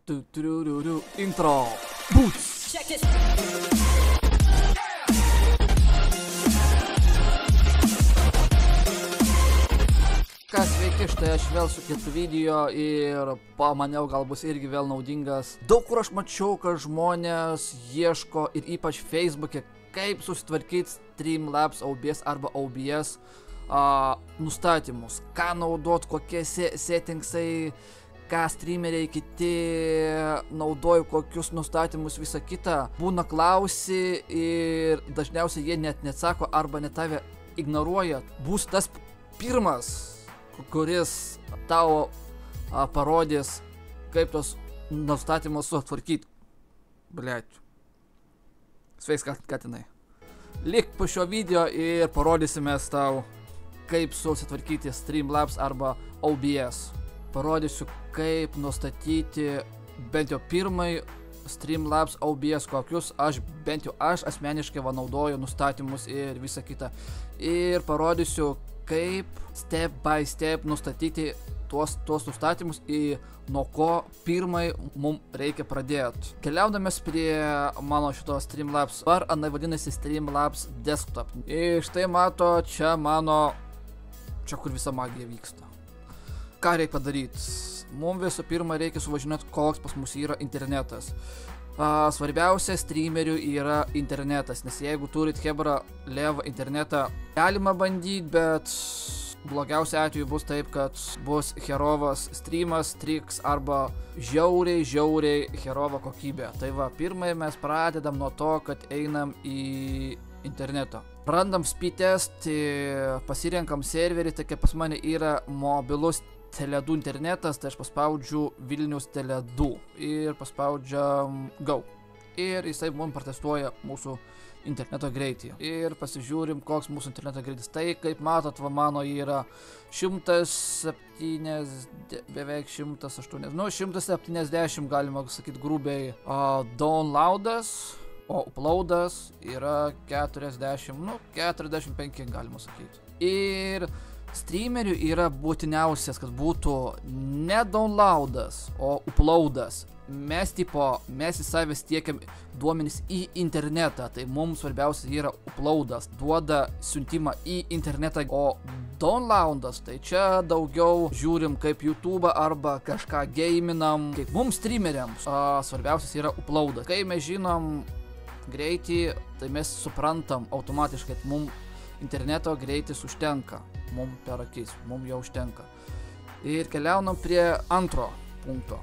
Intro. Boots. Kas sveiki, štai aš vėl su kitu video ir pamaniau, gal bus irgi vėl naudingas. Daug kur aš mačiau, kad žmonės ieško ir ypač Facebook'e, kaip susitvarkyti Streamlabs, OBS arba OBS nustatymus. Ką naudot, kokie settingsai, ką streameriai kiti naudoja, kokius nustatymus, visą kitą. Būna klausi ir dažniausiai jie net neatsako arba net tave ignoruoja. Bus tas pirmas, kuris tau parodys, kaip tos nustatymus sutvarkyti. Bliač. Sveiks, katinai. Lik po šio video ir parodysime tau, kaip susitvarkyti Streamlabs arba OBS. Parodysiu, kaip nustatyti bent jau pirmai Streamlabs OBS, kokius bent jau aš asmeniškai naudoju nustatymus ir visą kitą. Ir parodysiu, kaip step by step nustatyti tuos nustatymus ir nuo ko pirmai mums reikia pradėti. Keliaudamas prie mano šitos Streamlabs, vadinasi Streamlabs Desktop. Ir štai mato, čia kur visa magija vyksta. Ką reikia padaryti? Mums visų pirma reikia suvažinoti, koks pas mus yra internetas. Svarbiausia streamerių yra internetas, nes jeigu turit hebra levą internetą, galima bandyti, bet blogiausia atveju bus taip, kad bus herovas streamas, triks arba žiauriai herova kokybė. Tai va, pirmai mes pradedam nuo to, kad einam į internetą. Randam speed test, pasirenkam serverį, tai kaip pas mane yra mobilus Tele2 internetas, tai aš paspaudžiu Vilnius Tele2 ir paspaudžiam Go. Ir jisai mums pratestuoja mūsų interneto greitį. Ir pasižiūrim, koks mūsų interneto greitis. Tai, kaip matot, va mano yra 170, beveik 180, 170 galima sakyti grubiai downloadas, o uploadas yra 40, 45 galima sakyti. Ir streamerių yra būtiniausias, kad būtų ne downloadas, o uploadas. Mes į savęs tiekiam duomenis į internetą, tai mums svarbiausia yra uploadas, duoda siuntimą į internetą, o downloadas, tai čia daugiau žiūrim kaip YouTube arba kažką gaminam, kaip mums streameriams. Svarbiausias yra uploadas. Kai mes žinom greitį, tai mes suprantam automatiškai, kad mums interneto greitis užtenka. Mums per akis, mums jau užtenka. Ir keliaunam prie antro punkto.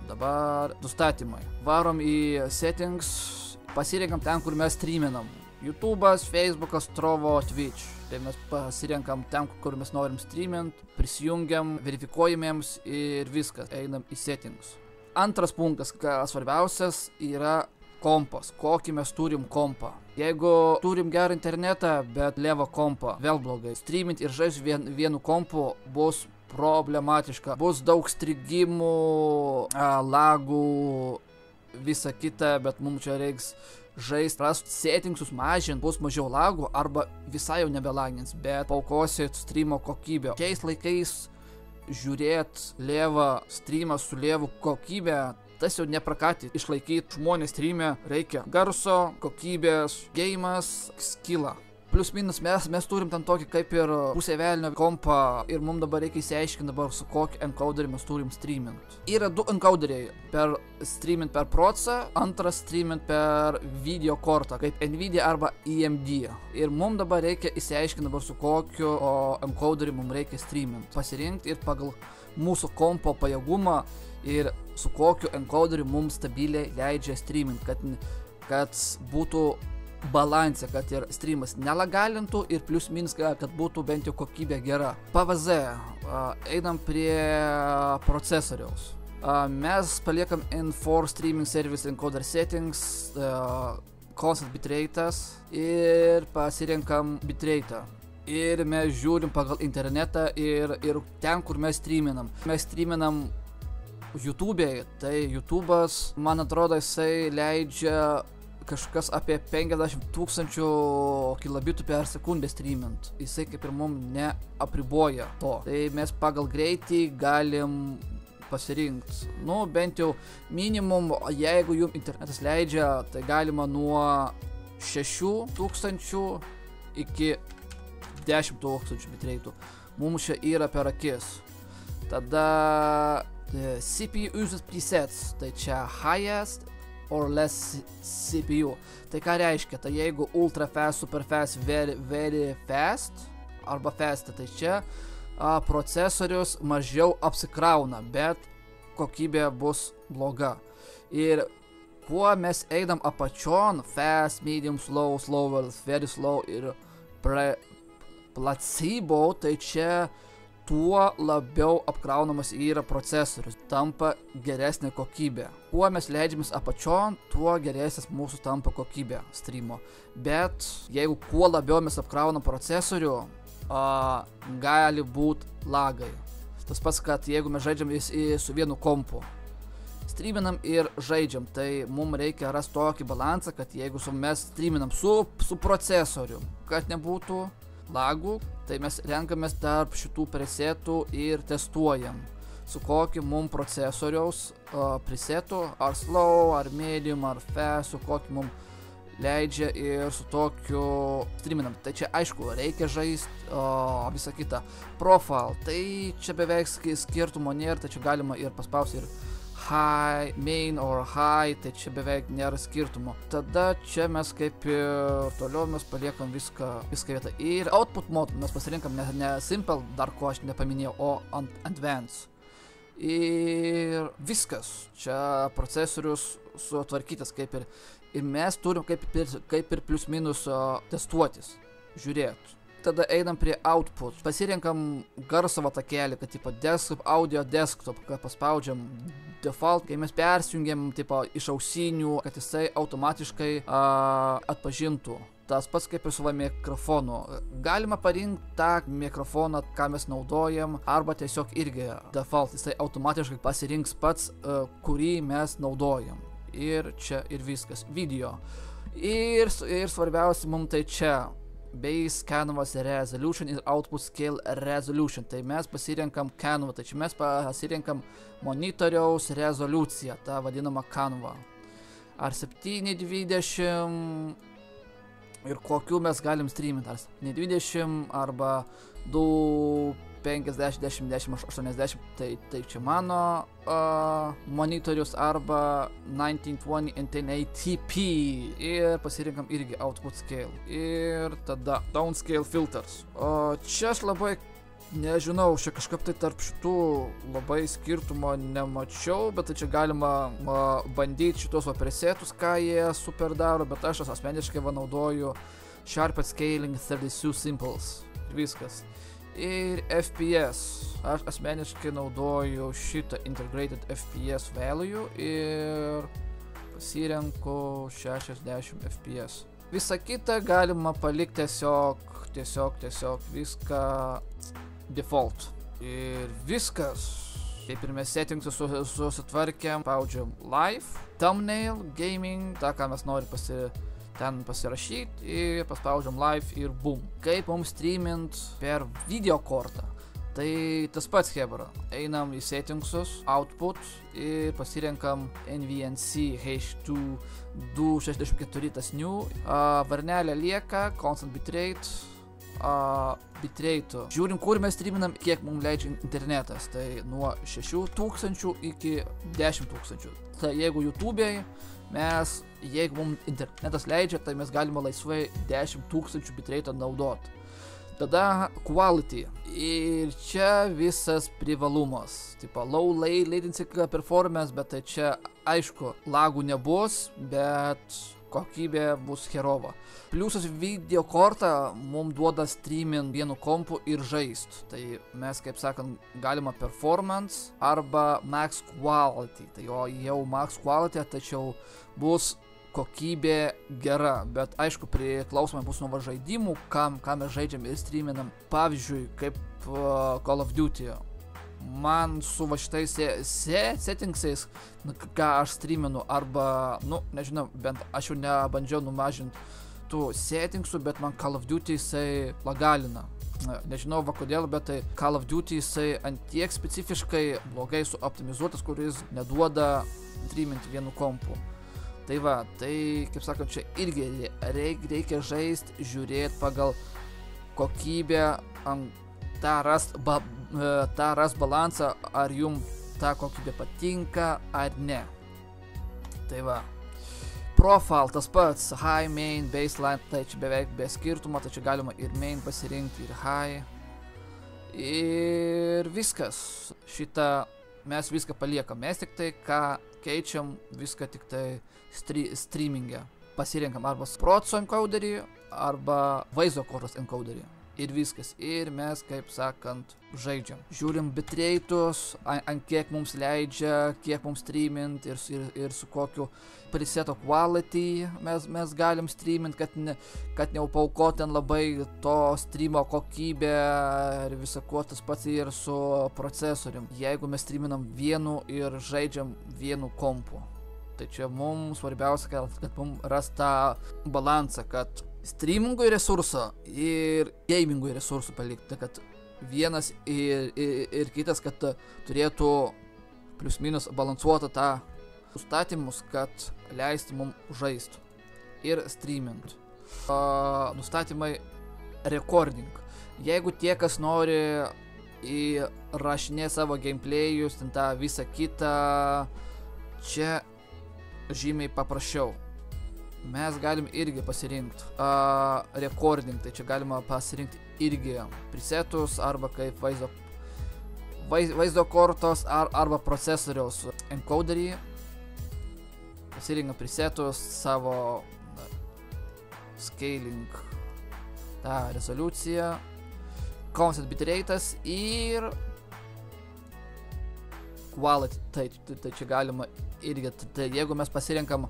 Dabar nustatymai. Varom į settings, pasirenkam ten, kur mes streaminam. YouTube'as, Facebook'as, Trovo, Twitch. Tai mes pasirenkam ten, kur mes norim streamint, prisijungiam, verifikuojamiems ir viskas. Einam į settings. Antras punktas, kas svarbiausias, yra kompas. Kokį mes turim kompą. Jeigu turim gerą internetą, bet levą kompą, vėl blogai. Streamint ir žaisti vienu kompu bus problematiška. Bus daug strigimų, lagų, visa kita, bet mums čia reiks žaisti, rast settingsus mažint, bus mažiau lagų arba visai jau nebelagins, bet paukosit streamo kokybę. Šiais laikais žiūrėt levą streamą su levų kokybę, tas jau neprakatį. Išlaikyti žmonės streame reikia garso, kokybės, geimas, skillą. Plius minus mes turim ten tokį kaip ir pusė velnio kompą ir mums dabar reikia įsiaiškinti dabar su kokiu encoderį mes turim streamint. Yra du encoderiai, streamint per procą, antras streamint per video kortą, kaip Nvidia arba AMD. Ir mums dabar reikia įsiaiškinti dabar su kokiu encoderį mums reikia streamint. Pasirinkti ir pagal mūsų kompo pajėgumą ir su kokiu encoderiu mums stabiliai leidžia streamint, kad būtų balansė, kad ir streamas nelagalintų ir plius minus, kad būtų bent jau kokybė gera. PVZ. Einam prie procesoriaus. Mes paliekam N4 Streaming Service Encoder Settings, Constant Bitrate'as ir pasirenkam bitrate'ą. Ir mes žiūrim pagal internetą ir ten, kur mes streaminam. Mes streaminam YouTube'e, tai YouTube'as, man atrodo, jisai leidžia kažkas apie 50 000 kilobitų per sekundę streamint. Jisai kaip ir mums neapriboja to. Tai mes pagal greitį galim pasirinkti. Nu, bent jau minimum, jeigu jums internetas leidžia, tai galima nuo 6000 iki 10 000 bitrate. Mums čia yra per akis. Tada CPU uses presets, tai čia highest or less CPU. Tai ką reiškia? Tai jeigu ultra fast, super fast, very fast arba fast, tai čia procesorius mažiau apsikrauna, bet kokybė bus bloga. Ir kuo mes einam apačion, fast, medium, slow, very slow ir placebo, tai čia tuo labiau apkraunamas yra procesorius, tampa geresnė kokybė. Kuo mes leidžiamės apačion, tuo geresnis mūsų tampa kokybė streamo. Bet jeigu kuo labiau mes apkraunam procesorių, gali būti lagai. Tas pats, kad jeigu mes žaidžiam su vienu kompu, streaminam ir žaidžiam, tai mums reikia rasti tokį balansą, kad jeigu mes streaminam su procesoriu, kad nebūtų lagų, tai mes renkamės tarp šitų presetų ir testuojam, su kokiu mums procesoriaus presetų, ar slow, ar medium, ar fast, su kokiu mums leidžia ir su tokiu streaminam. Tai čia aišku, reikia žaisti visą kitą. Profile, tai čia beveik skirtumo nėra, tai čia galima ir paspausti ir high, main or high, tai čia beveik nėra skirtumo. Tada čia mes kaip ir toliau mes paliekam viską vietą. Ir output mode mes pasirinkam ne simple, dar ko aš nepaminėjau, o advanced. Ir viskas. Čia procesorius sutvarkytas kaip ir. Ir mes turim kaip ir plius minus testuotis, žiūrėti. Tada einam prie output. Pasirinkam garso takelį, kad tipo desktop, audio desktop, kad paspaudžiam default, kai mes persijungiam tipo iš ausinių, kad jisai automatiškai atpažintų. Tas pats kaip ir su mikrofonu. Galima parinkti tą mikrofoną, ką mes naudojam, arba tiesiog irgi default, jisai automatiškai pasirinks pats, kurį mes naudojam. Ir čia ir viskas. Video. Ir svarbiausia mums tai čia. Base canvas resolution ir output scale resolution. Tai mes pasirenkam canvą, tai čia mes pasirenkam monitoriaus rezoliuciją, tą vadinamą canvą. Ar 720 ir kokiu mes galim streaminti, ar 720 arba 250, 10, 10, 80, tai čia mano monitorius, arba 1920 and 1080p. Ir pasirinkam irgi output scale. Ir tada downscale filters. O čia aš labai nežinau, čia kažkaip tai tarp šitų labai skirtumo nemačiau, bet tai čia galima bandyti šitos presetus, ką jie super daro, bet aš asmeniškai naudoju Sharped Scaling 32 Simples. Viskas. Ir FPS. Aš asmeniškai naudoju šitą Integrated FPS value ir pasirenku 60 FPS. Visą kitą galima palikti tiesiog viską default. Ir viskas. Kaip ir mes settingsus susitvarkėm, spaudžiam live, thumbnail, gaming, tą ką mes norim ten pasirašyti ir paspaudžiam live ir boom. Kaip mums streamint per video kortą? Tai tas pats hebra. Einam į settingsus, output ir pasirenkam NVNC H2 264 tas new. Varnelė lieka, constant bitrate, bitrate. Žiūrim, kur mes streaminam, kiek mums leidžia internetas. Tai nuo 6000 iki 10 000. Tai jeigu YouTube'ai jeigu mums internetas leidžia, tai mes galime laisvai 10 000 bitrate naudoti. Tada quality. Ir čia visas privalumas. Tipo low latency performance, bet tai čia aišku, lagų nebus, bet kokybė bus herova. Pliusas video kortą mums duoda streamint vienu kompu ir žaist. Tai mes, kaip sakant, galima performance arba max quality. Tai jau max quality, tačiau bus kokybė gera, bet aišku, priklausomai bus nuo žaidimų, ką mes žaidžiam ir streaminam. Pavyzdžiui, kaip Call of Duty. Man su šitais settingsais, ką aš streaminu, arba, nežinau, bent aš jau nebandžiau numažinti tų settingsų, bet man Call of Duty jisai lagalina. nežinau va kodėl, bet tai Call of Duty jisai antiek specifiškai blogai suoptimizuotas, kuris neduoda streaminti vienu kompu. Tai va, tai kaip sakant, čia irgi reikia žaisti, žiūrėti pagal kokybę, tą rast balansą, ar jums ta kokybė patinka ar ne. Tai va. Profile tas pats, high, main, baseline, tai čia beveik be skirtumo, tai čia galima ir main pasirinkti, ir high. Ir viskas. Šitą mes viską paliekam. Mes tik tai, ką keičiam, viską tik tai streamingę. Pasirinkam arba proceso encoderį, arba vaizdo kortos encoderį. Ir viskas. Ir mes, kaip sakant, žaidžiam. Žiūrim bitrate'us, ant kiek mums leidžia, kiek mums streamint ir su kokiu preseto quality mes galim streamint, kad neupaukot ten labai to streamo kokybę ir visako tas pats ir su procesorium. Jeigu mes streaminam vienu ir žaidžiam vienu kompu. Tai čia mums svarbiausia, kad mums rast tą balansą, kad streamingui resursą ir gamingui resursų palikti, kad vienas ir kitas, kad turėtų plius minus balansuotą tą nustatymus, kad leisti mums žaisti ir streamint. Nustatymai recording. Jeigu tie, kas nori įrašinėti savo gameplayus, ten tą visą kitą, čia žymiai paprasčiau. Mes galim irgi pasirinkti recording, tai čia galima pasirinkti irgi presetus arba kaip vaizdo kortos arba procesoriaus encoderį. Pasirinkam presetus, savo scaling, tą rezoliuciją, constant bitrate'as ir quality, tai čia galima irgi, tai jeigu mes pasirinkam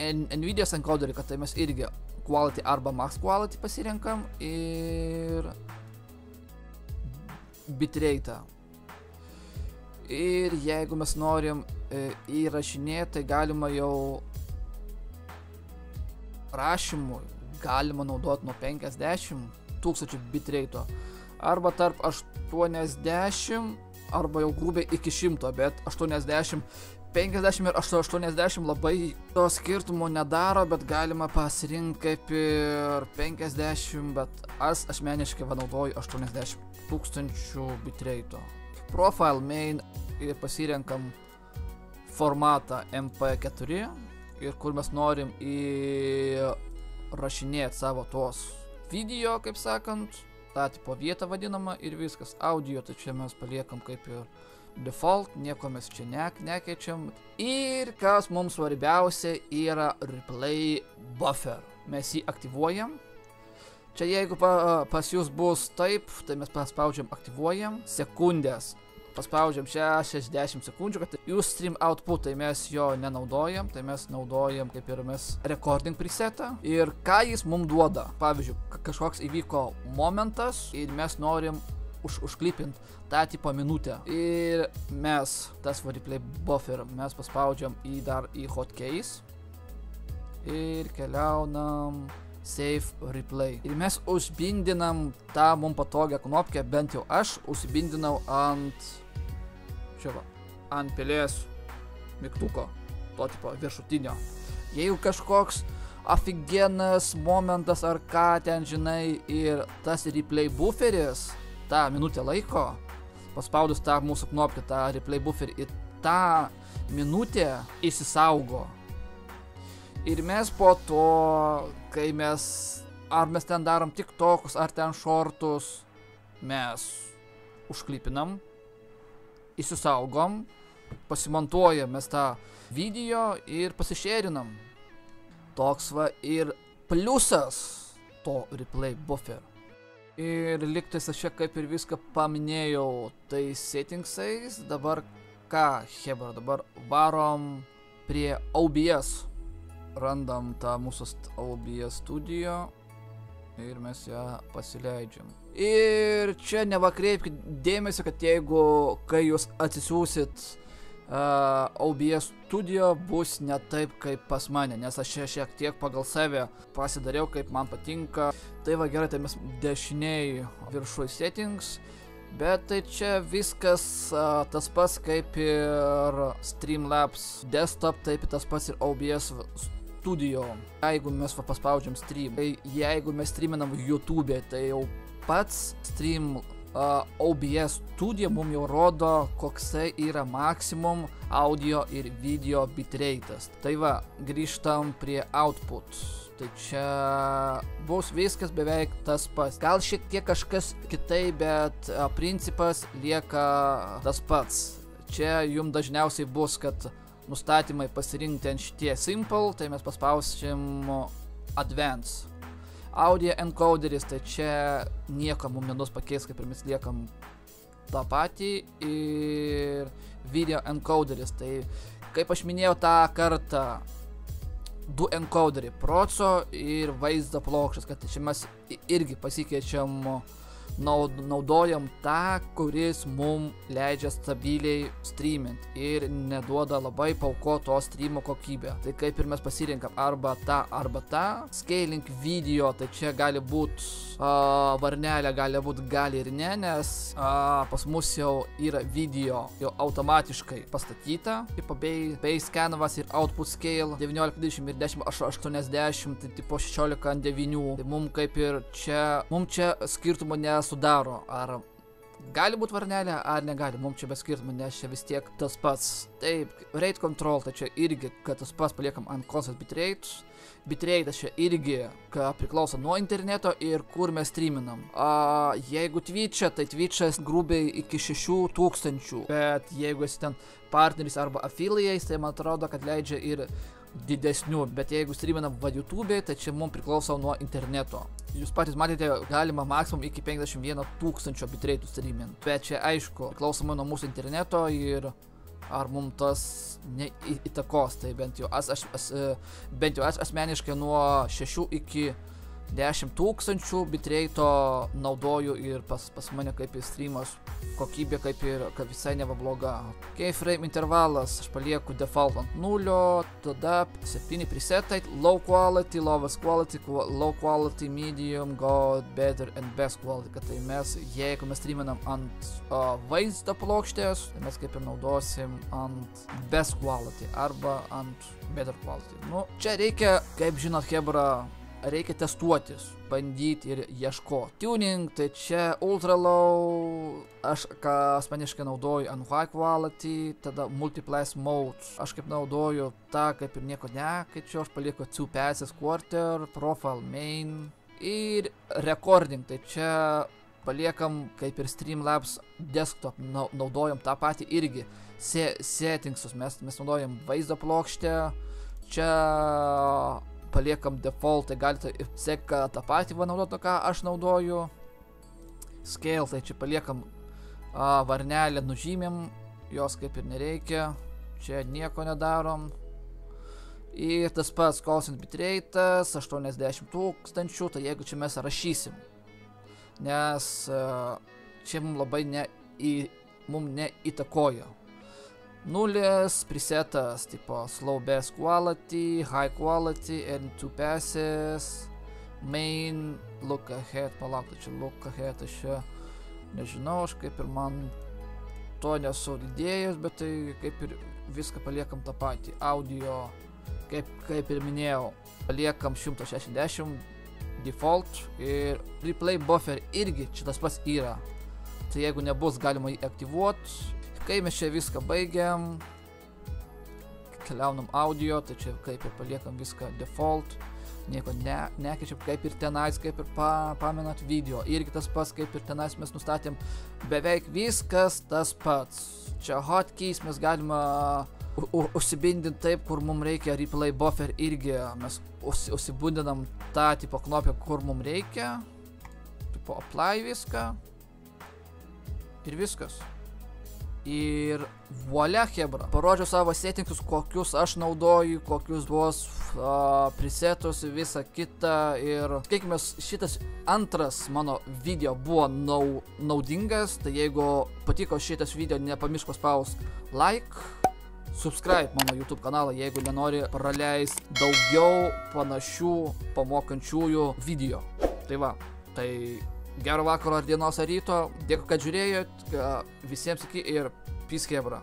Nvidia's encoderį, kad tai mes irgi quality arba max quality pasirinkam ir bitrate'ą. Ir jeigu mes norim įrašinėti, tai galima jau rašymui galima naudoti nuo 50,000 bitrate'o arba tarp 80 arba jau grubiai iki 100, bet 80, 50 ir 80 labai to skirtumo nedaro, bet galima pasirinkti kaip ir 50, bet aš asmeniškai naudoju 80,000 bitrate'o. Profile main ir pasirenkam formatą MP4 ir kur mes norim įrašinėti savo tos video, kaip sakant, tą tipo vietą vadinamą ir viskas. Audio, tai čia mes paliekam kaip ir default, nieko mes čia nekeičiam. Ir kas mums svarbiausia yra replay buffer. Mes jį aktyvuojam. Čia jeigu pas jūs bus taip, tai mes paspaudžiam aktyvuojam. Sekundės. Paspaudžiam 60 sekundžių, kad jūs stream output, tai mes jo nenaudojam, tai mes naudojam kaip ir mes recording presetą. Ir ką jis mums duoda? Pavyzdžiui, kažkoks įvyko momentas ir mes norim užklipint tą tipo minutę. Ir mes, tas replay buffer, mes paspaudžiam dar į hotkeys ir keliaunam save replay. Ir mes užbindinam tą mums patogią knopkę, bent jau aš užbindinau ant pelės mygtuko, to tipo viršutinio. Jeigu kažkoks aфиgenas momentas ar ką ten žinai ir tas replay bufferis tą minutę laiko, paspaudus tą mūsų knopkę, tą replay bufferį, ir tą minutę įsisaugo. Ir mes po to, kai mes ten darom tiktokus ar ten shortus, mes užklipinam, įsisaugom, pasimontuojam mes tą video ir pasišėrinam. Toks va ir pliusas to replay buffer. Ir liktais aš čia kaip ir viską paminėjau, tai settingsais. Dabar ką, hebra, dabar varom prie OBS. Randam tą mūsų OBS studio ir mes ją pasileidžiam. Ir čia nevakreipkite dėmesio, kad jeigu, kai jūs atsisiūsit OBS Studio bus ne taip kaip pas mane, nes aš čia šiek tiek pagal save pasidariau, kaip man patinka. Tai va gerai, tai mes dešiniai viršui settings, bet tai čia viskas tas pats kaip ir Streamlabs desktop, taip tas pats ir OBS Studio. Jeigu mes paspaudžiam stream, tai jeigu mes streaminam YouTube, tai jau pats stream OBS Studio mums jau rodo, koksai yra maksimum audio ir video bitrate'as. Tai va, grįžtam prie output. Tai čia bus viskas beveik tas pats. Gal šiek tiek kažkas kitai, bet principas lieka tas pats. Čia jums dažniausiai bus, kad nustatymai pasirinkti ant šitie simple, tai mes paspausim advance. Audio encoderis, tai čia nieko mums neduos pakeis, kaip ir mes liekam tą patį. Ir video encoderis, tai kaip aš minėjau tą kartą, du encoderiai, proco ir vaizdo plokštės, kad čia mes irgi pasikeičiam, naudojam tą, kuris mums leidžia stabiliai streamint ir neduoda labai paukoto streamo kokybę. Tai kaip ir mes pasirinkam arba tą. Scaling video, tai čia gali būti varnelė, gali ir ne, nes pas mus jau yra video jau automatiškai pastatyta. Tipo base canvas ir output scale 1920 ir 1080, tai tipo 16:9. Tai mums kaip ir čia skirtumo nesudaro, ar gali būti varnelė, ar negali, mums čia be skirtumo, nes čia vis tiek tas pats. Taip, rate control, tai čia irgi, kad tas pats paliekam ant constant bitrate. Bitrate čia irgi, kad priklauso nuo interneto ir kur mes streaminam. Jeigu Twitch'e, tai Twitch'as grubiai iki 6000, bet jeigu esi ten partneris arba affiliates, tai man atrodo, kad leidžia ir didesnių, bet jeigu streaminam YouTube, tai čia mums priklauso nuo interneto. Jūs patys matėte, galima maksimum iki 51 000 bitrate'ų streamint, bet čia aišku, priklausomai nuo mūsų interneto ir ar mums tas neįtakos, tai bent jau aš asmeniškai nuo 6 iki 10 000 bitrate'o naudoju ir pas mane kaip ir streamas kokybė kaip ir visai neva bloga. Keyframe intervalas aš palieku default ant 0, tada 7 presetai, low quality, lowest quality, low quality, medium, good, better and best quality. Kad tai mes, jeigu mes streaminam ant vaizdo plokštės, tai mes kaip ir naudosim ant best quality arba ant better quality. Nu, čia reikia, kaip žinot, hebra, reikia testuotis, bandyti ir ieškoti. Tuning, tai čia ultra low, aš asmeniškai naudoju ant high quality, tada multiplace mode. Aš kaip naudoju tą, kaip ir nieko nekeičiu, aš palieku 2 passes quarter, profile main ir recording, tai čia paliekam kaip ir Streamlabs desktop, naudojam tą patį irgi. Settingsus mes naudojam vaizdo plokštę, čia paliekam default, tai galite ir seką tą patį naudoti, ką aš naudoju. Scale, tai čia paliekam varnelę, nužymėm, jos kaip ir nereikia, čia nieko nedarom. Ir tas pats constant bitrate'as 80 000, tai jeigu čia mes rašysim, nes čia mums labai neįtakoja. 0 presetas, tipo slow best quality, high quality and 2 passes, main, look ahead, palauk, tai čia look ahead, aš čia nežinau, aš kaip ir man to nesu įdėjęs, bet tai kaip ir viską paliekam tą patį. Audio, kaip ir minėjau, paliekam 160 default ir replay buffer irgi čia tas pats yra. Tai jeigu nebus, galima jį aktyvuoti. Kai mes čia viską baigiam, keliaunam audio, tai čia kaip ir paliekam viską default, nieko nekeičiam, kaip ir tenais, kaip ir pamenat video, irgi tas pats, kaip ir tenais mes nustatėm, beveik viskas tas pats. Čia hotkeys mes galima užsibindinti taip, kur mums reikia replay buffer irgi, mes užsibundinam tą tipo knopę, kur mums reikia, tipo apply viską ir viskas. Ir voila, hebra. Parodžiau savo settingsus, kokius aš naudoju, kokius vos presetus, visą kitą. Ir sakykime, šitas antras mano video buvo naudingas. Tai jeigu patiko šitas video, nepamiršk paspausti like. subscribe mano YouTube kanalą, jeigu nenori praleisti daugiau panašių pamokančiųjų video. Tai va, tai gero vakaro ar dienos ar ryto, dėkui, kad žiūrėjot, visiems iki ir peace, chebra.